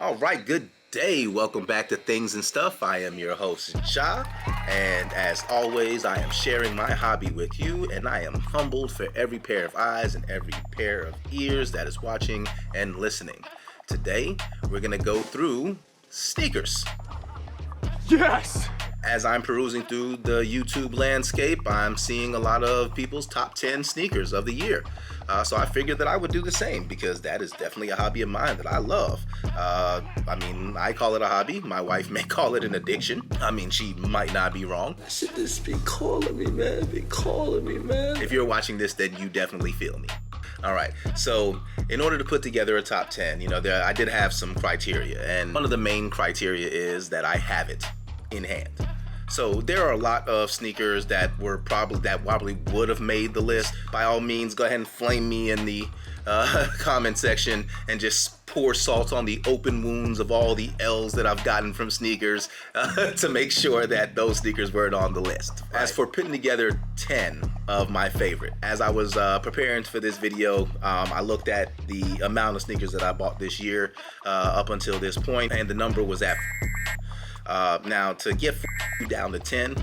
All right, good day. Welcome back to Things and Stuff. I am your host, Ja, and as always, I am sharing my hobby with you, and I am humbled for every pair of eyes and every pair of ears that is watching and listening. Today, we're gonna go through sneakers. Yes! As I'm perusing through the YouTube landscape, I'm seeing a lot of people's top 10 sneakers of the year. So I figured that I would do the same because that is definitely a hobby of mine that I love. I call it a hobby. My wife may call it an addiction. She might not be wrong. Should this be calling me, man? Be calling me, man. If you're watching this, then you definitely feel me. All right, so in order to put together a top 10, I did have some criteria, and one of the main criteria is that I have it in hand. So there are a lot of sneakers that probably would have made the list. By all means, go ahead and flame me in the comment section and just pour salt on the open wounds of all the L's that I've gotten from sneakers to make sure that those sneakers weren't on the list. As for putting together 10 of my favorite, as I was preparing for this video, I looked at the amount of sneakers that I bought this year up until this point, and the number was at now, to get down to 10,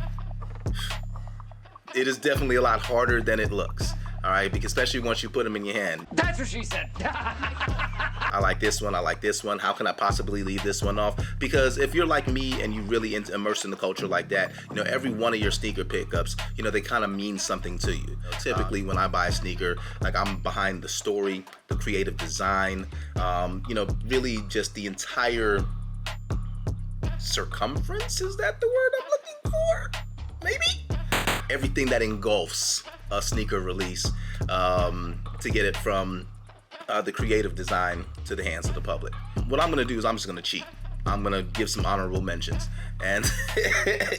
it is definitely a lot harder than it looks. All right, because especially once you put them in your hand. That's what she said. I like this one. I like this one. How can I possibly leave this one off? Because if you're like me and you really immersed in the culture like that, every one of your sneaker pickups, they kind of mean something to you. Typically, when I buy a sneaker, like I'm behind the story, the creative design, really just the entire circumference, is that the word I'm looking for? Maybe? Everything that engulfs a sneaker release to get it from the creative design to the hands of the public. What I'm gonna do is I'm just gonna cheat. I'm gonna give some honorable mentions and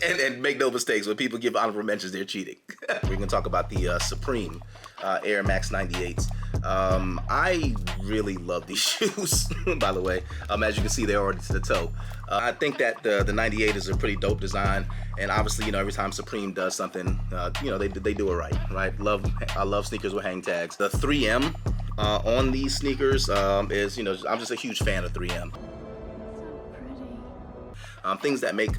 and make no mistakes. When people give honorable mentions, they're cheating. We're gonna talk about the Supreme Air Max 98s. I really love these shoes, by the way. As you can see, they're already to the toe. I think that the 98 is a pretty dope design, and obviously, every time Supreme does something, they do it right. I love sneakers with hang tags. The 3M on these sneakers is, I'm just a huge fan of 3M. Things that make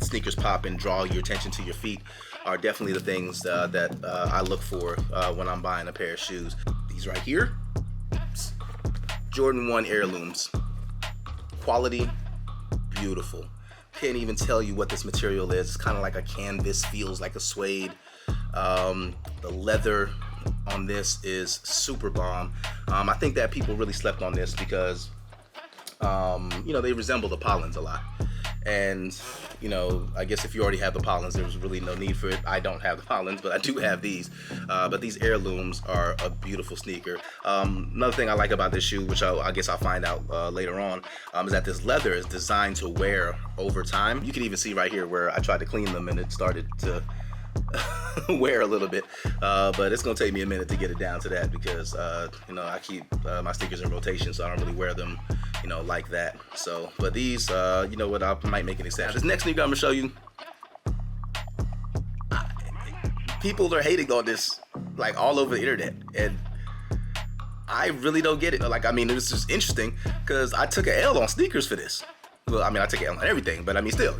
sneakers pop and draw your attention to your feet are definitely the things that I look for when I'm buying a pair of shoes. These right here, Jordan 1 heirlooms. Quality, beautiful. Can't even tell you what this material is. It's kind of like a canvas, feels like a suede. The leather on this is super bomb. I think that people really slept on this because they resemble the Pollens a lot. And, I guess if you already have the Pollens, there's really no need for it. I don't have the Pollens, but I do have these. But these heirlooms are a beautiful sneaker. Another thing I like about this shoe, which I guess I'll find out later on, is that this leather is designed to wear over time. You can even see right here where I tried to clean them and it started to wear a little bit, but it's gonna take me a minute to get it down to that because I keep my sneakers in rotation, so I don't really wear them like that. So but these I might make an exception. This next sneaker I'm gonna show you, people are hating on this like all over the internet, and I really don't get it. It's just interesting because I took an L on sneakers for this. Well, I took an L on everything, but still,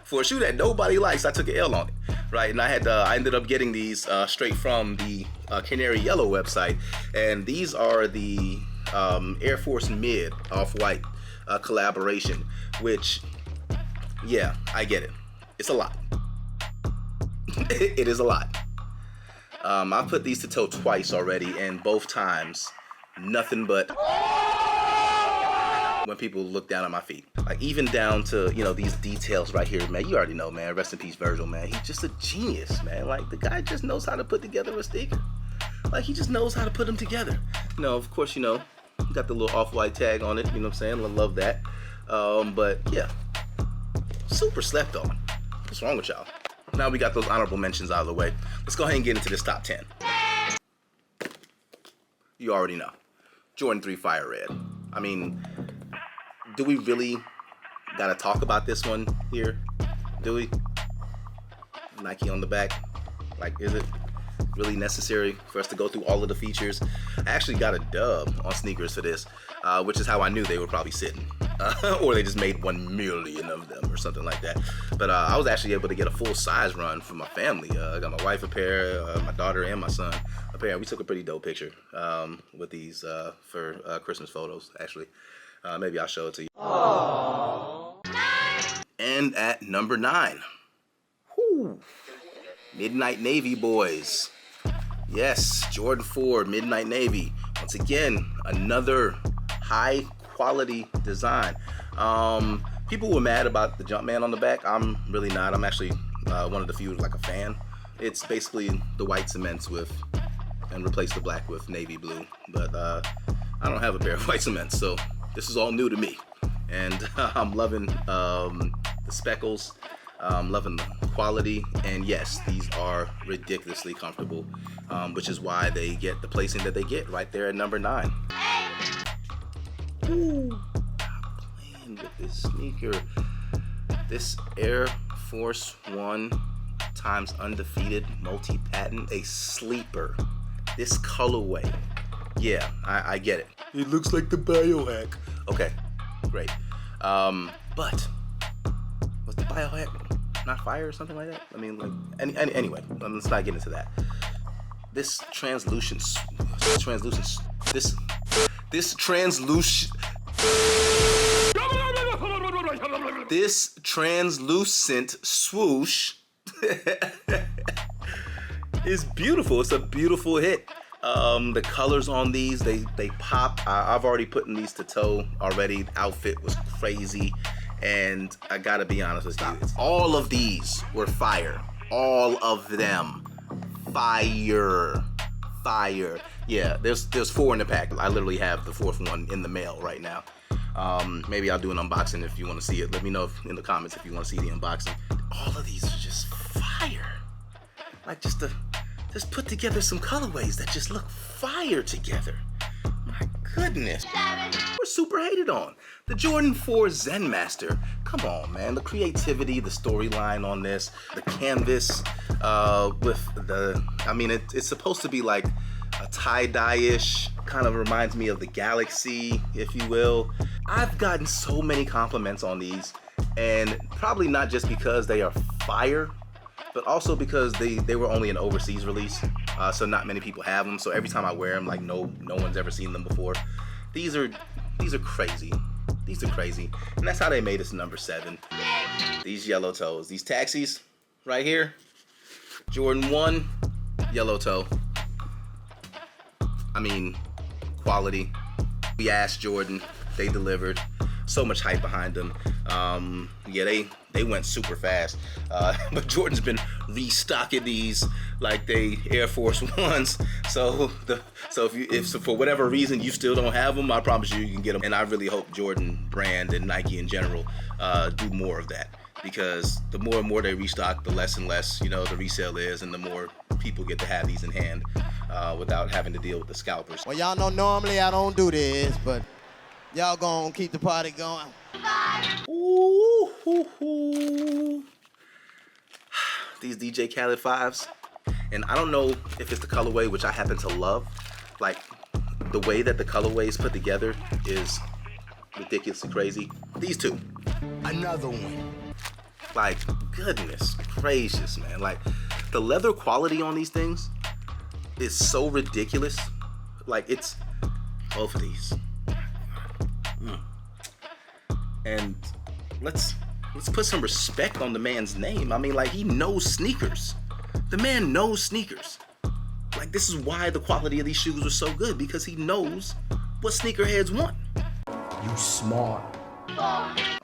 for a shoe that nobody likes, I took an L on it, right? And I ended up getting these straight from the Canary Yellow website, and these are the Air Force Mid Off-White collaboration, which, yeah, I get it. It's a lot. It is a lot. I've put these to toe twice already, and both times, nothing but when people look down at my feet. Like even down to, these details right here, man. You already know, man. Rest in peace, Virgil, man. He's just a genius, man. Like the guy just knows how to put together a sneaker. Like he just knows how to put them together. Of course, got the little Off-White tag on it, you know what I'm saying? I love that. But yeah, super slept on. What's wrong with y'all? Now we got those honorable mentions out of the way. Let's go ahead and get into this top 10. You already know. Jordan 3 Fire Red. Do we really gotta talk about this one here? Do we? Nike on the back. Is it really necessary for us to go through all of the features? I actually got a dub on sneakers for this. which is how I knew they were probably sitting. Or they just made 1 million of them or something like that. But I was actually able to get a full size run for my family. I got my wife a pair, my daughter and my son a pair. We took a pretty dope picture with these for Christmas photos, actually. Maybe I'll show it to you. Aww. And at number 9, whoo, Midnight Navy boys. Yes, Jordan 4 Midnight Navy. Once again, another high quality design. People were mad about the Jumpman on the back. I'm really not. I'm actually one of the few like a fan. It's basically the white cements and replace the black with navy blue. But I don't have a pair of white cements, so this is all new to me. And I'm loving the speckles. Loving the quality, and yes, these are ridiculously comfortable, which is why they get the placing that they get right there at number 9. Ooh, playing with this sneaker. This Air Force One times undefeated multi-patent, a sleeper. This colorway, yeah, I get it. It looks like the biohack. Okay, great. But was the biohack not fire or something like that? I mean, like, anyway, let's not get into that. This translucent swoosh is beautiful. It's a beautiful hit. The colors on these, they pop. I've already put in these to toe already. The outfit was crazy. And I gotta be honest with you, all of these were fire. All of them. Fire. Yeah, there's 4 in the pack. I literally have the 4th one in the mail right now. Maybe I'll do an unboxing if you want to see it. Let me know in the comments if you want to see the unboxing. All of these are just fire. Like just put together some colorways that just look fire together. My goodness. We're super hated on. The Jordan 4 Zen Master. Come on, man. The creativity, the storyline on this, the canvas with the, I mean, it's supposed to be like a tie-dye-ish, kind of reminds me of the Galaxy, if you will. I've gotten so many compliments on these, and probably not just because they are fire, but also because they were only an overseas release, so not many people have them. So every time I wear them, like no one's ever seen them before. These are crazy. These are crazy, and that's how they made us number 7. These yellow toes, these taxis right here, Jordan 1, yellow toe. I mean, quality. We asked Jordan, they delivered. So much hype behind them. Yeah, they went super fast. But Jordan's been restocking these like they Air Force Ones. So if for whatever reason you still don't have them, I promise you can get them. And I really hope Jordan brand and Nike in general do more of that, because the more and more they restock, the less and less, the resale is, and the more people get to have these in hand without having to deal with the scalpers. Well, y'all know normally I don't do this, but y'all gonna keep the party going. Ooh, hoo, hoo. These DJ Khaled 5s, and I don't know if it's the colorway, which I happen to love. Like, the way that the colorway is put together is ridiculously crazy. These two. Another one. Like, goodness gracious, man. Like, the leather quality on these things is so ridiculous. Like, it's both of these. And let's put some respect on the man's name. I mean, like, he knows sneakers. The man knows sneakers. Like, this is why the quality of these shoes are so good, because he knows what sneakerheads want. You smart.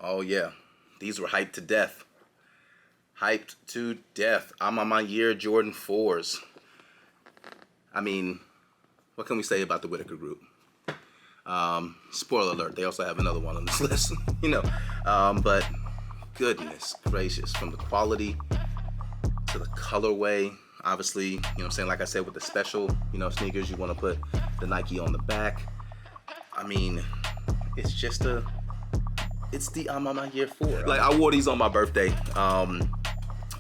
Oh yeah, these were hyped to death. Hyped to death. I'm on my year Jordan 4s. I mean, what can we say about the Whitaker group? Spoiler alert, they also have another one on this list, but goodness gracious, from the quality to the colorway, obviously, like I said, with the special, sneakers, you want to put the Nike on the back. I mean, it's just it's the I'm on my year 4. Like, I wore these on my birthday,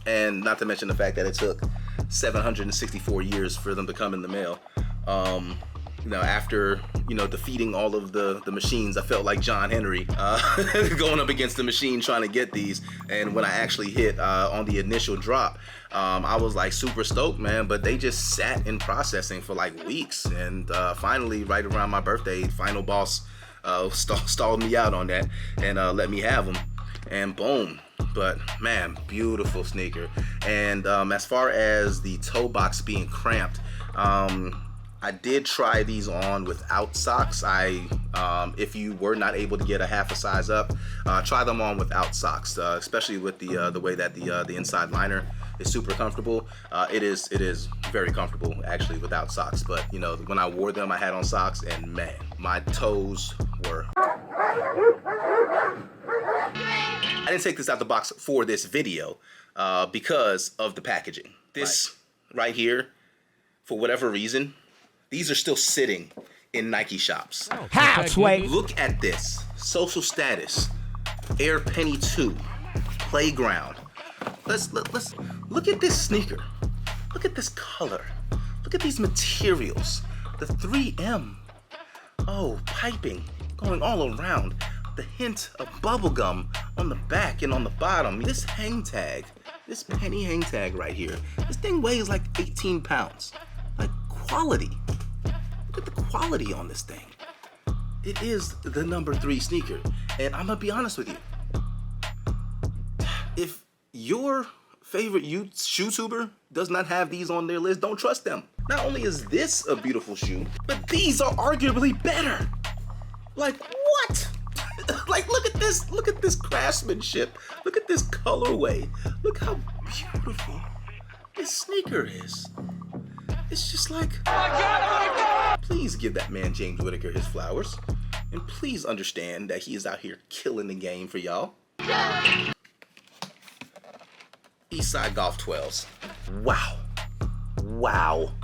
and not to mention the fact that it took 764 years for them to come in the mail. After you know, defeating all of the machines. I felt like John Henry going up against the machine trying to get these. And when I actually hit on the initial drop, I was like super stoked, man. But they just sat in processing for like weeks. And finally, right around my birthday, Final Boss stalled me out on that and let me have them. And boom. But man, beautiful sneaker. And as far as the toe box being cramped, I did try these on without socks. If you were not able to get a half a size up, try them on without socks, especially with the way that the inside liner is super comfortable. It is very comfortable actually without socks. But you know, when I wore them, I had on socks, and man, my toes were. I didn't take this out the box for this video because of the packaging. This right here, for whatever reason, these are still sitting in Nike shops. Halfway. Look at this. Social Status, Air Penny 2, Playground. Let's look at this sneaker. Look at this color. Look at these materials. The 3M. Oh, piping going all around. The hint of bubblegum on the back and on the bottom. This hang tag, this penny hang tag right here, this thing weighs like 18 pounds. Like, quality. Look at the quality on this thing. It is the number 3 sneaker. And I'm gonna be honest with you. If your favorite shoetuber does not have these on their list, don't trust them. Not only is this a beautiful shoe, but these are arguably better. Like, what? Like, look at this craftsmanship. Look at this colorway. Look how beautiful this sneaker is. It's just like, please give that man James Whitaker his flowers. And please understand that he is out here killing the game for y'all. Eastside Golf 12s. Wow. Wow.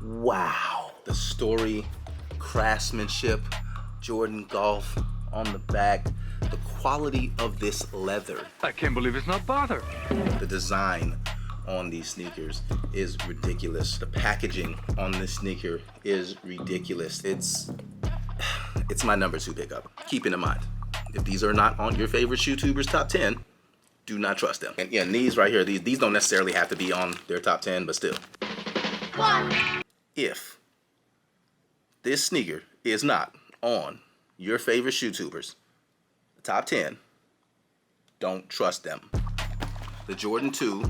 Wow. The story, craftsmanship, Jordan Golf on the back, the quality of this leather. I can't believe it's not bothered. The design on these sneakers is ridiculous. The packaging on this sneaker is ridiculous. It's my number 2 pickup. Keep it in mind, if these are not on your favorite shoetubers top 10, do not trust them. And yeah, these right here, these don't necessarily have to be on their top 10, but still. If this sneaker is not on your favorite shoetubers top 10, don't trust them. The Jordan 2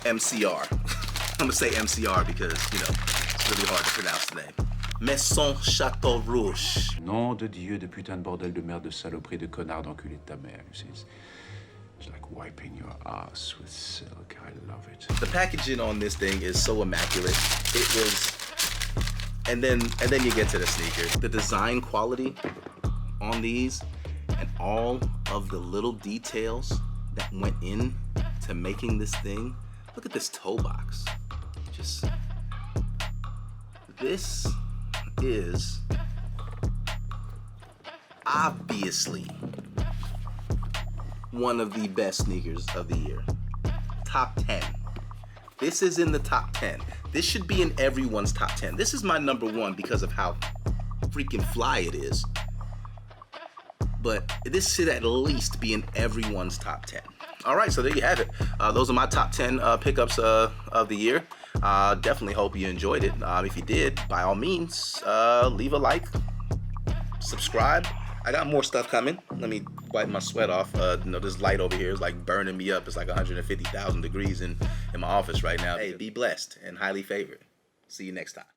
MCR. I'm gonna say MCR because, you know, it's really hard to pronounce the name. Maison Chateau Rouge. Nom de Dieu, de putain de bordel de merde, de saloperie, de connard, d'enculé de ta mère. It's like wiping your ass with silk. I love it. The packaging on this thing is so immaculate. It was, and then you get to the sneaker. The design quality on these and all of the little details that went in to making this thing. Look at this toe box. Just, this is obviously one of the best sneakers of the year. Top 10. This is in the top 10. This should be in everyone's top 10. This is my number 1 because of how freaking fly it is. But this should at least be in everyone's top 10. All right, so there you have it. Those are my top 10 pickups of the year. Definitely hope you enjoyed it. If you did, by all means, leave a like, subscribe. I got more stuff coming. Let me wipe my sweat off. You know, this light over here is like burning me up. It's like 150,000 degrees in my office right now. Hey, be blessed and highly favored. See you next time.